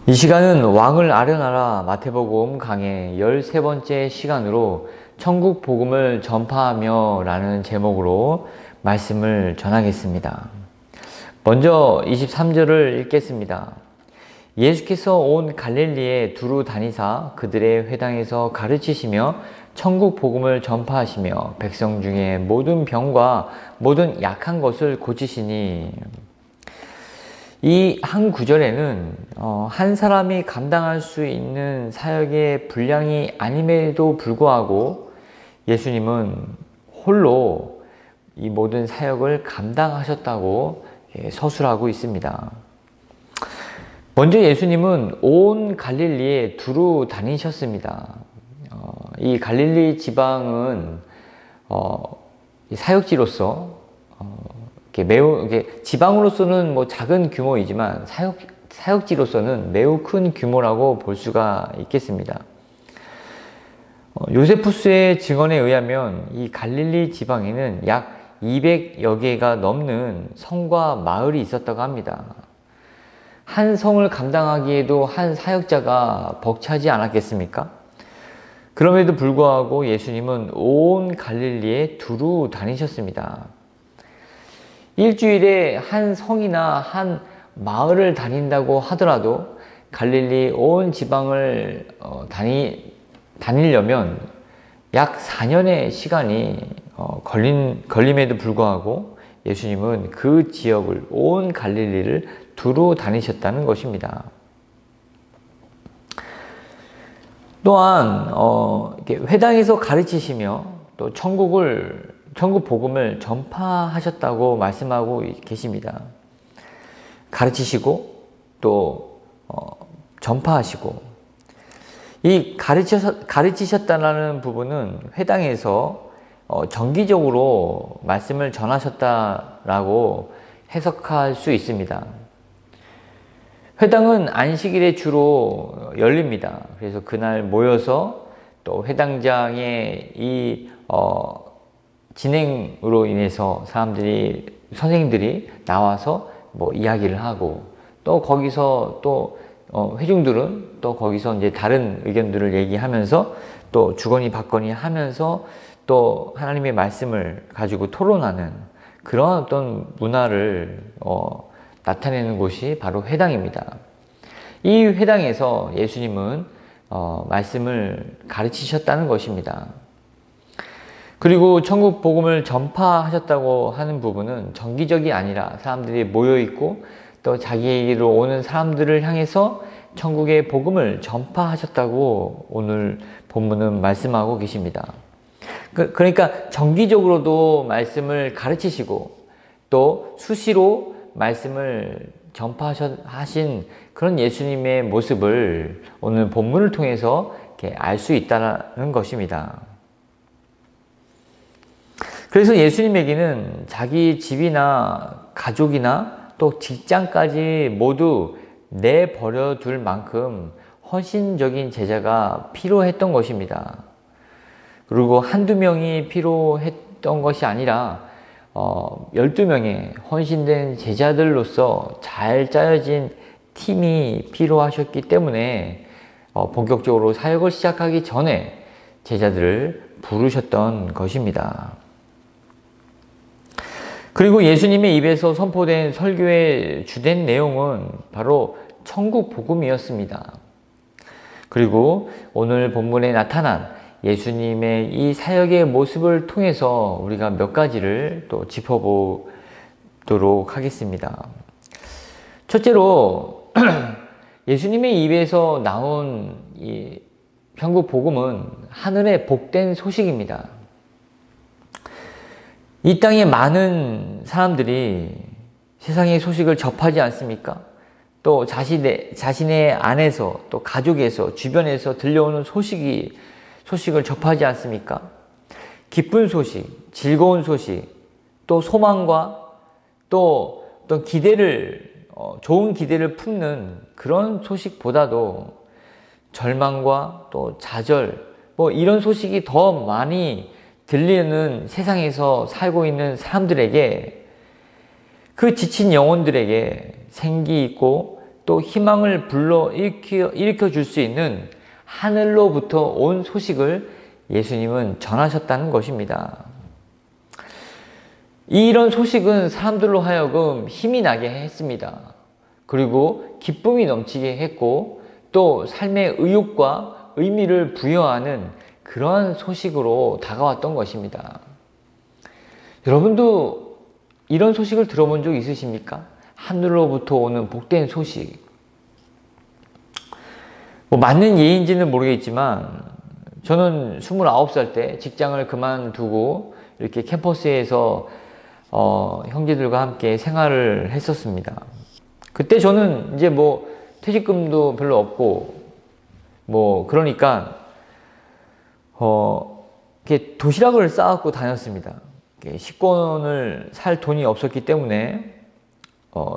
이 시간은 왕을 아련하라 마태복음 강의 13번째 시간으로 천국 복음을 전파하며 라는 제목으로 말씀을 전하겠습니다. 먼저 23절을 읽겠습니다. 예수께서 온 갈릴리에 두루 다니사 그들의 회당에서 가르치시며 천국 복음을 전파하시며 백성 중에 모든 병과 모든 약한 것을 고치시니. 이 한 구절에는 한 사람이 감당할 수 있는 사역의 분량이 아님에도 불구하고 예수님은 홀로 이 모든 사역을 감당하셨다고 서술하고 있습니다. 먼저 예수님은 온 갈릴리에 두루 다니셨습니다. 이 갈릴리 지방은 사역지로서 매우 지방으로서는 작은 규모이지만 사역지로서는 매우 큰 규모라고 볼 수가 있겠습니다. 요세푸스의 증언에 의하면 이 갈릴리 지방에는 약 200여 개가 넘는 성과 마을이 있었다고 합니다. 한 성을 감당하기에도 한 사역자가 벅차지 않았겠습니까? 그럼에도 불구하고 예수님은 온 갈릴리에 두루 다니셨습니다. 일주일에 한 성이나 한 마을을 다닌다고 하더라도 갈릴리 온 지방을 다니려면 약 4년의 시간이 걸림에도 불구하고 예수님은 그 지역을 온 갈릴리를 두루 다니셨다는 것입니다. 또한 회당에서 가르치시며 또 천국 복음을 전파하셨다고 말씀하고 계십니다. 가르치시고 또 전파하시고, 이 가르치셨다는 부분은 회당에서 정기적으로 말씀을 전하셨다라고 해석할 수 있습니다. 회당은 안식일에 주로 열립니다. 그래서 그날 모여서 또 회당장의 이 진행으로 인해서 선생님들이 나와서 이야기를 하고, 또 거기서 또 회중들은 또 거기서 이제 다른 의견들을 얘기하면서 또 주거니 받거니 하면서 또 하나님의 말씀을 가지고 토론하는 그런 어떤 문화를 나타내는 곳이 바로 회당입니다. 이 회당에서 예수님은 말씀을 가르치셨다는 것입니다. 그리고 천국 복음을 전파하셨다고 하는 부분은 정기적이 아니라 사람들이 모여있고 또 자기에게로 오는 사람들을 향해서 천국의 복음을 전파하셨다고 오늘 본문은 말씀하고 계십니다. 그러니까 정기적으로도 말씀을 가르치시고 또 수시로 말씀을 전파하신 그런 예수님의 모습을 오늘 본문을 통해서 알 수 있다는 것입니다. 그래서 예수님에게는 자기 집이나 가족이나 또 직장까지 모두 내버려 둘 만큼 헌신적인 제자가 필요했던 것입니다. 그리고 한두 명이 필요했던 것이 아니라 12명의 헌신된 제자들로서 잘 짜여진 팀이 필요하셨기 때문에 본격적으로 사역을 시작하기 전에 제자들을 부르셨던 것입니다. 그리고 예수님의 입에서 선포된 설교의 주된 내용은 바로 천국 복음이었습니다. 그리고 오늘 본문에 나타난 예수님의 이 사역의 모습을 통해서 우리가 몇 가지를 또 짚어보도록 하겠습니다. 첫째로 예수님의 입에서 나온 이 천국 복음은 하늘의 복된 소식입니다. 이 땅에 많은 사람들이 세상의 소식을 접하지 않습니까? 또 자신의 안에서 또 가족에서 주변에서 들려오는 소식을 접하지 않습니까? 기쁜 소식, 즐거운 소식, 또 소망과 또 어떤 좋은 기대를 품는 그런 소식보다도 절망과 또 좌절, 이런 소식이 더 많이 들리는 세상에서 살고 있는 사람들에게, 그 지친 영혼들에게 생기 있고 또 희망을 불러 일으켜 줄 수 있는 하늘로부터 온 소식을 예수님은 전하셨다는 것입니다. 이런 소식은 사람들로 하여금 힘이 나게 했습니다. 그리고 기쁨이 넘치게 했고 또 삶의 의욕과 의미를 부여하는 그러한 소식으로 다가왔던 것입니다. 여러분도 이런 소식을 들어본 적 있으십니까? 하늘로부터 오는 복된 소식. 맞는 예인지는 모르겠지만 저는 29살 때 직장을 그만두고 이렇게 캠퍼스에서 형제들과 함께 생활을 했었습니다. 그때 저는 이제 퇴직금도 별로 없고 그러니까 이렇게 도시락을 싸갖고 다녔습니다. 식권을 살 돈이 없었기 때문에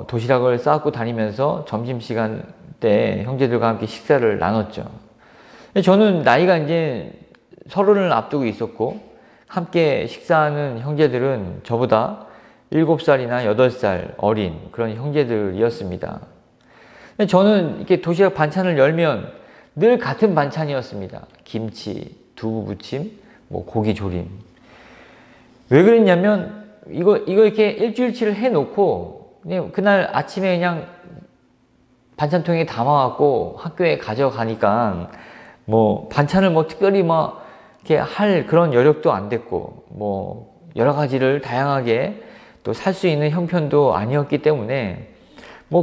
도시락을 싸갖고 다니면서 점심시간 때 형제들과 함께 식사를 나눴죠. 저는 나이가 이제 30을 앞두고 있었고 함께 식사하는 형제들은 저보다 7살이나 8살 어린 그런 형제들이었습니다. 저는 이렇게 도시락 반찬을 열면 늘 같은 반찬이었습니다. 김치, 두부 부침, 고기 조림. 왜 그랬냐면 이거 이렇게 일주일치를 해놓고 그냥 그날 아침에 그냥 반찬통에 담아갖고 학교에 가져가니까 반찬을 특별히 이렇게 할 그런 여력도 안 됐고 여러 가지를 다양하게 또 살 수 있는 형편도 아니었기 때문에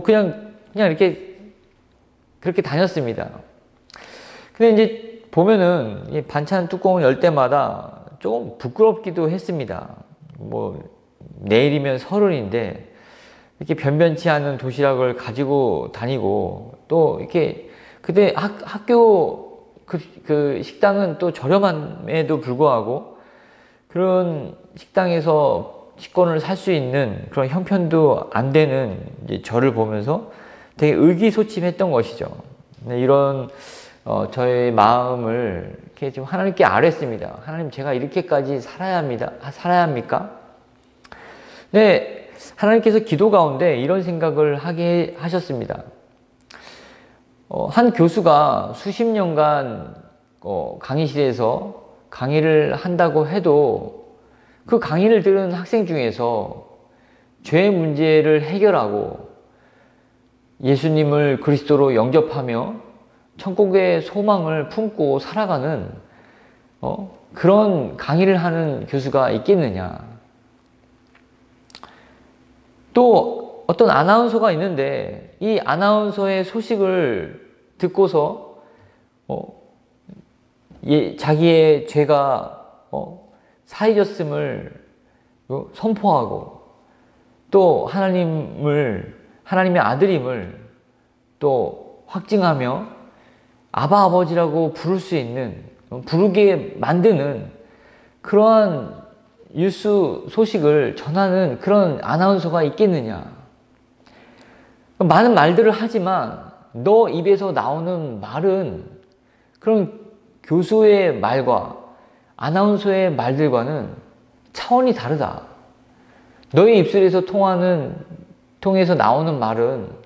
그냥 이렇게 그렇게 다녔습니다. 근데 이제 보면은 이 반찬 뚜껑을 열 때마다 조금 부끄럽기도 했습니다. 내일이면 30인데 이렇게 변변치 않은 도시락을 가지고 다니고 또 이렇게 그때 학교 그 식당은 또 저렴함에도 불구하고 그런 식당에서 식권을 살 수 있는 그런 형편도 안 되는 이제 저를 보면서 되게 의기소침했던 것이죠. 이런 저의 마음을 이렇게 좀 하나님께 아뢰습니다. 하나님, 제가 이렇게까지 살아야 합니까? 네, 하나님께서 기도 가운데 이런 생각을 하게 하셨습니다. 한 교수가 수십 년간 강의실에서 강의를 한다고 해도 그 강의를 들은 학생 중에서 죄의 문제를 해결하고 예수님을 그리스도로 영접하며 천국의 소망을 품고 살아가는 그런 강의를 하는 교수가 있겠느냐. 또 어떤 아나운서가 있는데 이 아나운서의 소식을 듣고서 자기의 죄가 사해졌음을 선포하고 또 하나님의 아들임을 또 확증하며 아바 아버지라고 부를 수 있는, 부르게 만드는 그러한 뉴스 소식을 전하는 그런 아나운서가 있겠느냐. 많은 말들을 하지만 너 입에서 나오는 말은 그런 교수의 말과 아나운서의 말들과는 차원이 다르다. 너의 입술에서 통해서 나오는 말은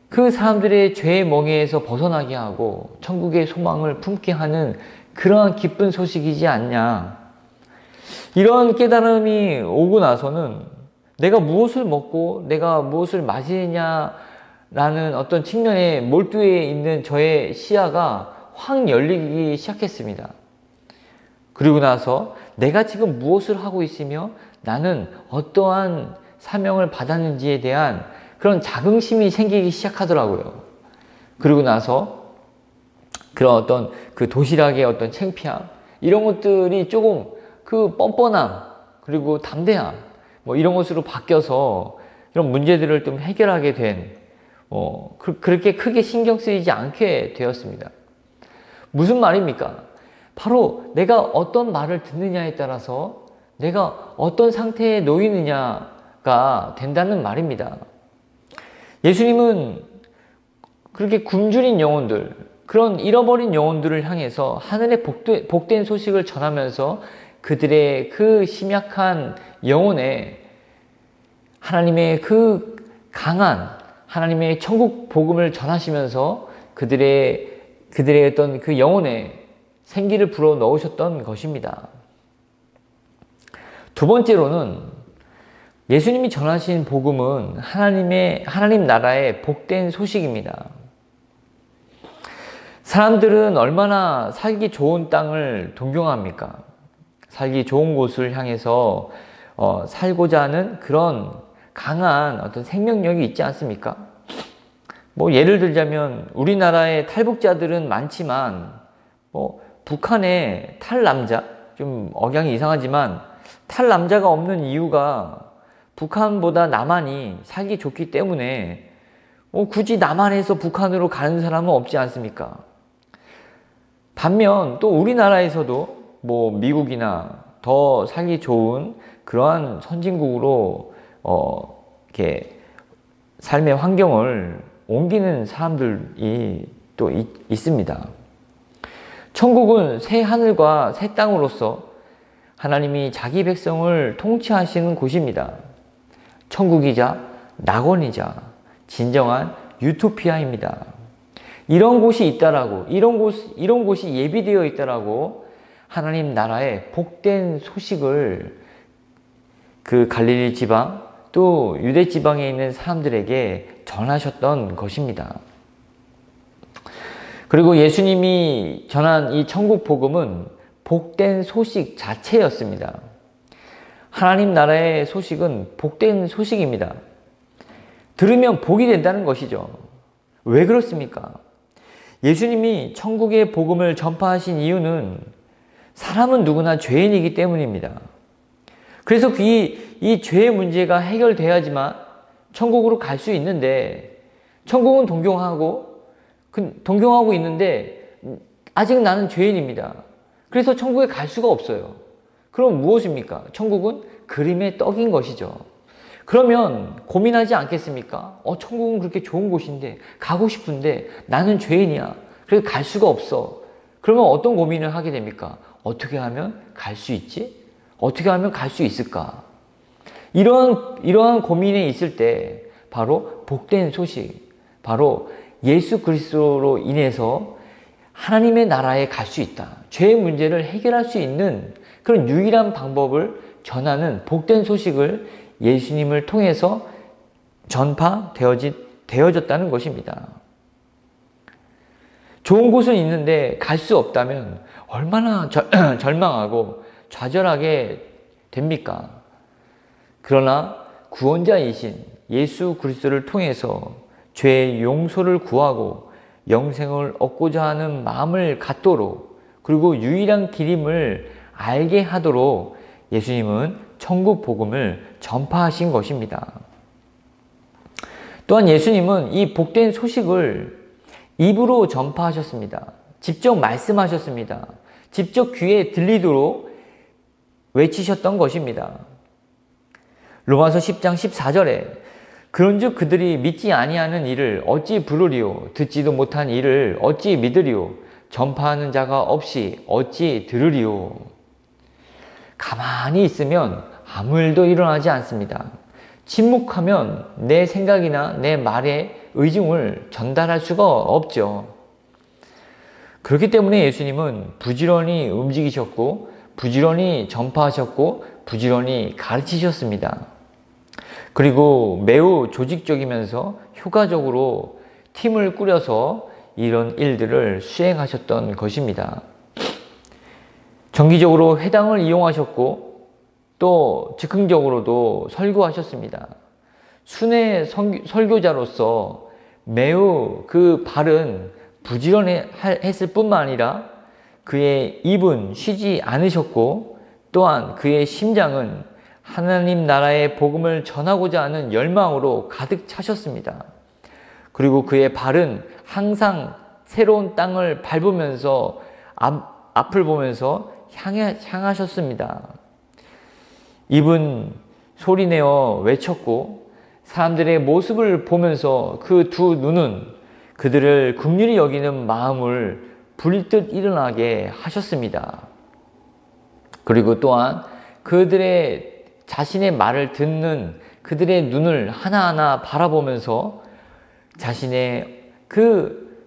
그 사람들의 죄의 멍에에서 벗어나게 하고 천국의 소망을 품게 하는 그러한 기쁜 소식이지 않냐. 이런 깨달음이 오고 나서는 내가 무엇을 먹고 내가 무엇을 마시느냐라는 어떤 측면에 몰두해 있는 저의 시야가 확 열리기 시작했습니다. 그리고 나서 내가 지금 무엇을 하고 있으며 나는 어떠한 사명을 받았는지에 대한 그런 자긍심이 생기기 시작하더라고요. 그리고 나서 그런 어떤 그 도시락의 어떤 창피함, 이런 것들이 조금 그 뻔뻔함, 그리고 담대함, 이런 것으로 바뀌어서 이런 문제들을 좀 해결하게 된, 그렇게 크게 신경 쓰이지 않게 되었습니다. 무슨 말입니까? 바로 내가 어떤 말을 듣느냐에 따라서 내가 어떤 상태에 놓이느냐가 된다는 말입니다. 예수님은 그렇게 굶주린 영혼들, 그런 잃어버린 영혼들을 향해서 하늘의 복된 소식을 전하면서 그들의 그 심약한 영혼에 하나님의 그 강한 하나님의 천국 복음을 전하시면서 그들의 어떤 그 영혼에 생기를 불어 넣으셨던 것입니다. 두 번째로는 예수님이 전하신 복음은 하나님 나라의 복된 소식입니다. 사람들은 얼마나 살기 좋은 땅을 동경합니까? 살기 좋은 곳을 향해서 살고자 하는 그런 강한 어떤 생명력이 있지 않습니까? 뭐 예를 들자면 우리나라의 탈북자들은 많지만 북한의 탈남자, 좀 억양이 이상하지만 탈남자가 없는 이유가 북한보다 남한이 살기 좋기 때문에 굳이 남한에서 북한으로 가는 사람은 없지 않습니까? 반면 또 우리나라에서도 뭐 미국이나 더 살기 좋은 그러한 선진국으로 이렇게 삶의 환경을 옮기는 사람들이 또 있습니다. 천국은 새 하늘과 새 땅으로서 하나님이 자기 백성을 통치하시는 곳입니다. 천국이자 낙원이자 진정한 유토피아입니다. 이런 곳이 있다라고, 이런 곳이 예비되어 있다라고 하나님 나라의 복된 소식을 그 갈릴리 지방 또 유대 지방에 있는 사람들에게 전하셨던 것입니다. 그리고 예수님이 전한 이 천국 복음은 복된 소식 자체였습니다. 하나님 나라의 소식은 복된 소식입니다. 들으면 복이 된다는 것이죠. 왜 그렇습니까? 예수님이 천국의 복음을 전파하신 이유는 사람은 누구나 죄인이기 때문입니다. 그래서 이 죄의 문제가 해결돼야지만 천국으로 갈 수 있는데, 천국은 동경하고 있는데 아직 나는 죄인입니다. 그래서 천국에 갈 수가 없어요. 그럼 무엇입니까? 천국은 그림의 떡인 것이죠. 그러면 고민하지 않겠습니까? 천국은 그렇게 좋은 곳인데 가고 싶은데 나는 죄인이야. 그래서 갈 수가 없어. 그러면 어떤 고민을 하게 됩니까? 어떻게 하면 갈 수 있지? 어떻게 하면 갈 수 있을까? 이러한 고민에 있을 때 바로 복된 소식, 바로 예수 그리스도로 인해서 하나님의 나라에 갈 수 있다. 죄의 문제를 해결할 수 있는 그런 유일한 방법을 전하는 복된 소식을 예수님을 통해서 전파되어졌다는 것입니다. 좋은 곳은 있는데 갈 수 없다면 얼마나 절망하고 좌절하게 됩니까? 그러나 구원자이신 예수 그리스도를 통해서 죄의 용서를 구하고 영생을 얻고자 하는 마음을 갖도록, 그리고 유일한 길임을 알게 하도록 예수님은 천국 복음을 전파하신 것입니다. 또한 예수님은 이 복된 소식을 입으로 전파하셨습니다. 직접 말씀하셨습니다. 직접 귀에 들리도록 외치셨던 것입니다. 로마서 10장 14절에 그런즉 그들이 믿지 아니하는 일을 어찌 부르리요? 듣지도 못한 일을 어찌 믿으리요? 전파하는 자가 없이 어찌 들으리요? 가만히 있으면 아무 일도 일어나지 않습니다. 침묵하면 내 생각이나 내 말의 의중을 전달할 수가 없죠. 그렇기 때문에 예수님은 부지런히 움직이셨고, 부지런히 전파하셨고, 부지런히 가르치셨습니다. 그리고 매우 조직적이면서 효과적으로 팀을 꾸려서 이런 일들을 수행하셨던 것입니다. 정기적으로 회당을 이용하셨고 또 즉흥적으로도 설교하셨습니다. 순회 설교자로서 매우 그 발은 부지런했을 뿐만 아니라 그의 입은 쉬지 않으셨고, 또한 그의 심장은 하나님 나라의 복음을 전하고자 하는 열망으로 가득 차셨습니다. 그리고 그의 발은 항상 새로운 땅을 밟으면서 앞을 보면서 향하셨습니다. 입은 소리내어 외쳤고, 사람들의 모습을 보면서 그 두 눈은 그들을 긍휼히 여기는 마음을 불뜻 일어나게 하셨습니다. 그리고 또한 그들의 자신의 말을 듣는 그들의 눈을 하나하나 바라보면서 자신의 그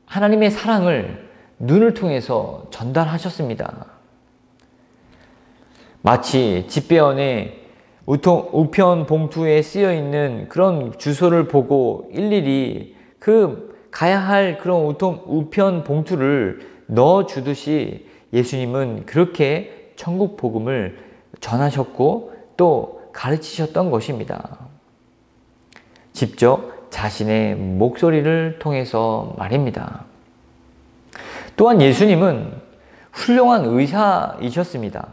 하나님의 사랑을 눈을 통해서 전달하셨습니다. 마치 집배원의 우편 봉투에 쓰여 있는 그런 주소를 보고 일일이 가야 할 그런 우편 봉투를 넣어 주듯이 예수님은 그렇게 천국 복음을 전하셨고 또 가르치셨던 것입니다. 직접 자신의 목소리를 통해서 말입니다. 또한 예수님은 훌륭한 의사이셨습니다.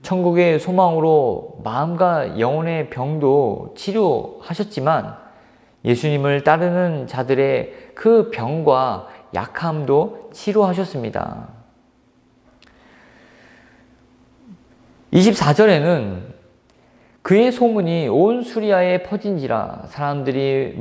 천국의 소망으로 마음과 영혼의 병도 치료하셨지만 예수님을 따르는 자들의 그 병과 약함도 치료하셨습니다. 24절에는 그의 소문이 온 수리아에 퍼진지라 사람들이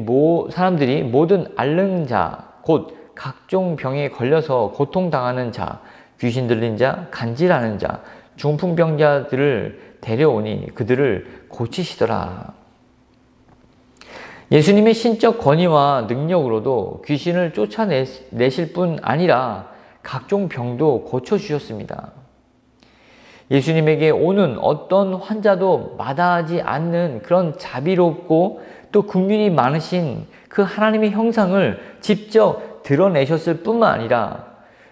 모든 앓는 자, 곧 각종 병에 걸려서 고통당하는 자, 귀신 들린 자, 간질하는 자, 중풍병자들을 데려오니 그들을 고치시더라. 예수님의 신적 권위와 능력으로도 귀신을 쫓아내실 뿐 아니라 각종 병도 고쳐주셨습니다. 예수님에게 오는 어떤 환자도 마다하지 않는 그런 자비롭고 또 긍휼이 많으신 그 하나님의 형상을 직접 드러내셨을 뿐만 아니라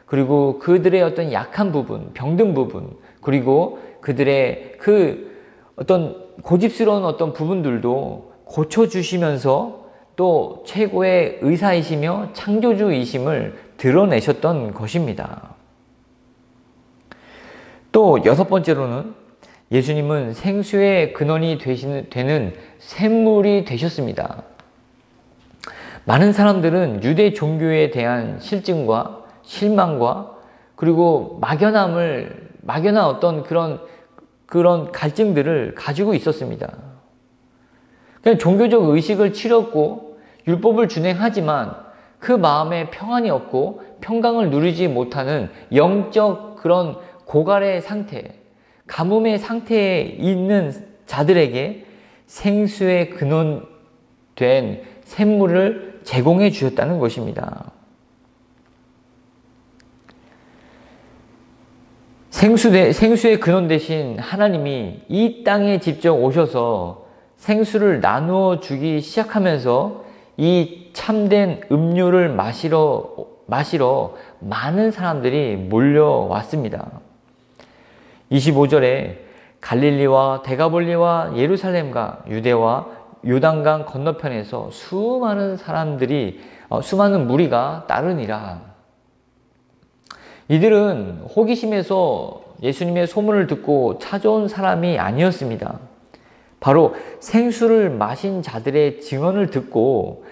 그리고 그들의 어떤 약한 부분, 병든 부분, 그리고 그들의 그 어떤 고집스러운 어떤 부분들도 고쳐주시면서 또 최고의 의사이시며 창조주이심을 드러내셨던 것입니다. 또 여섯 번째로는 예수님은 생수의 근원이 되는 샘물이 되셨습니다. 많은 사람들은 유대 종교에 대한 실증과 실망과 그리고 막연한 어떤 그런 갈증들을 가지고 있었습니다. 그냥 종교적 의식을 치렀고 율법을 준행하지만 그 마음에 평안이 없고 평강을 누리지 못하는 영적 그런 고갈의 상태, 가뭄의 상태에 있는 자들에게 생수의 근원된 샘물을 제공해 주셨다는 것입니다. 생수의 근원 되신 하나님이 이 땅에 직접 오셔서 생수를 나누어 주기 시작하면서 이 참된 음료를 마시러 많은 사람들이 몰려왔습니다. 25절에 갈릴리와 데가볼리와 예루살렘과 유대와 요단강 건너편에서 수많은 무리가 따르니라. 이들은 호기심에서 예수님의 소문을 듣고 찾아온 사람이 아니었습니다. 바로 생수를 마신 자들의 증언을 듣고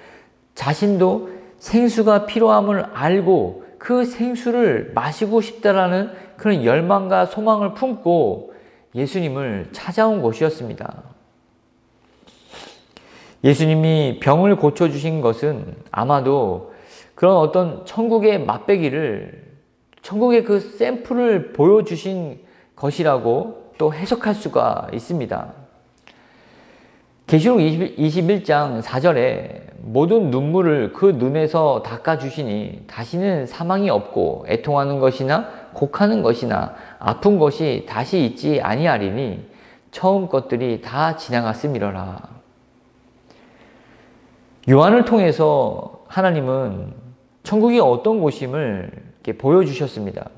자신도 생수가 필요함을 알고 그 생수를 마시고 싶다라는 그런 열망과 소망을 품고 예수님을 찾아온 것이었습니다. 예수님이 병을 고쳐주신 것은 아마도 그런 어떤 천국의 천국의 그 샘플을 보여주신 것이라고 또 해석할 수가 있습니다. 계시록 21장 4절에 모든 눈물을 그 눈에서 닦아주시니 다시는 사망이 없고 애통하는 것이나 곡하는 것이나 아픈 것이 다시 있지 아니하리니 처음 것들이 다 지나갔음이러라. 요한을 통해서 하나님은 천국이 어떤 곳임을 이렇게 보여주셨습니다.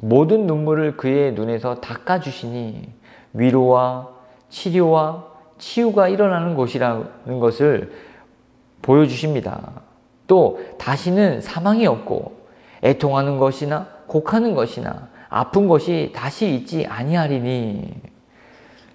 모든 눈물을 그의 눈에서 닦아주시니 위로와 치료와 치유가 일어나는 곳이라는 것을 보여주십니다. 또 다시는 사망이 없고 애통하는 것이나 곡하는 것이나 아픈 것이 다시 있지 아니하리니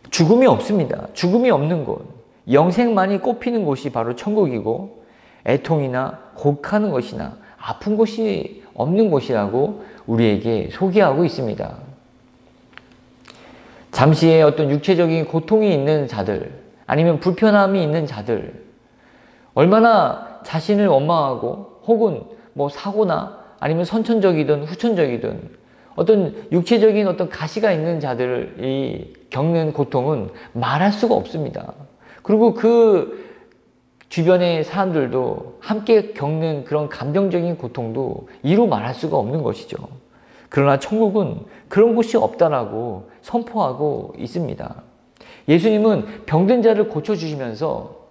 죽음이 없습니다. 죽음이 없는 곳, 영생만이 꼽히는 곳이 바로 천국이고 애통이나 곡하는 것이나 아픈 것이 없는 곳이라고 우리에게 소개하고 있습니다. 잠시의 어떤 육체적인 고통이 있는 자들, 아니면 불편함이 있는 자들, 얼마나 자신을 원망하고 혹은 사고나 아니면 선천적이든 후천적이든 어떤 육체적인 어떤 가시가 있는 자들이 겪는 고통은 말할 수가 없습니다. 그리고 그 주변의 사람들도 함께 겪는 그런 감정적인 고통도 이루 말할 수가 없는 것이죠. 그러나 천국은 그런 곳이 없다라고 선포하고 있습니다. 예수님은 병든 자를 고쳐주시면서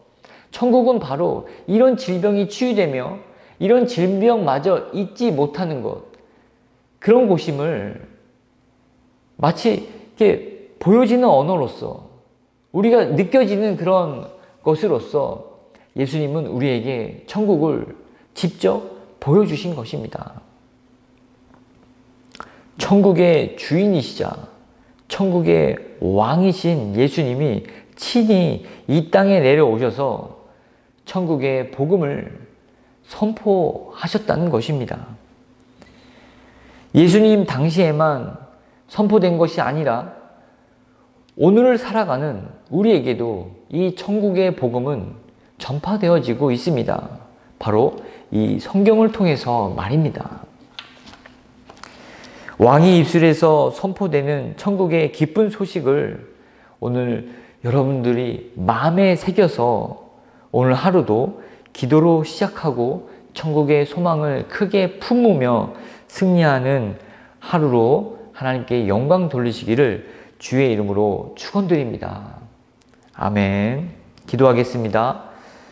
천국은 바로 이런 질병이 치유되며 이런 질병마저 잊지 못하는 것, 그런 곳임을 마치 이렇게 보여지는 언어로서 우리가 느껴지는 그런 것으로서 예수님은 우리에게 천국을 직접 보여주신 것입니다. 천국의 주인이시자 천국의 왕이신 예수님이 친히 이 땅에 내려오셔서 천국의 복음을 선포하셨다는 것입니다. 예수님 당시에만 선포된 것이 아니라 오늘을 살아가는 우리에게도 이 천국의 복음은 전파되어지고 있습니다. 바로 이 성경을 통해서 말입니다. 왕의 입술에서 선포되는 천국의 기쁜 소식을 오늘 여러분들이 마음에 새겨서 오늘 하루도 기도로 시작하고 천국의 소망을 크게 품으며 승리하는 하루로 하나님께 영광 돌리시기를 주의 이름으로 축원드립니다. 아멘. 기도하겠습니다.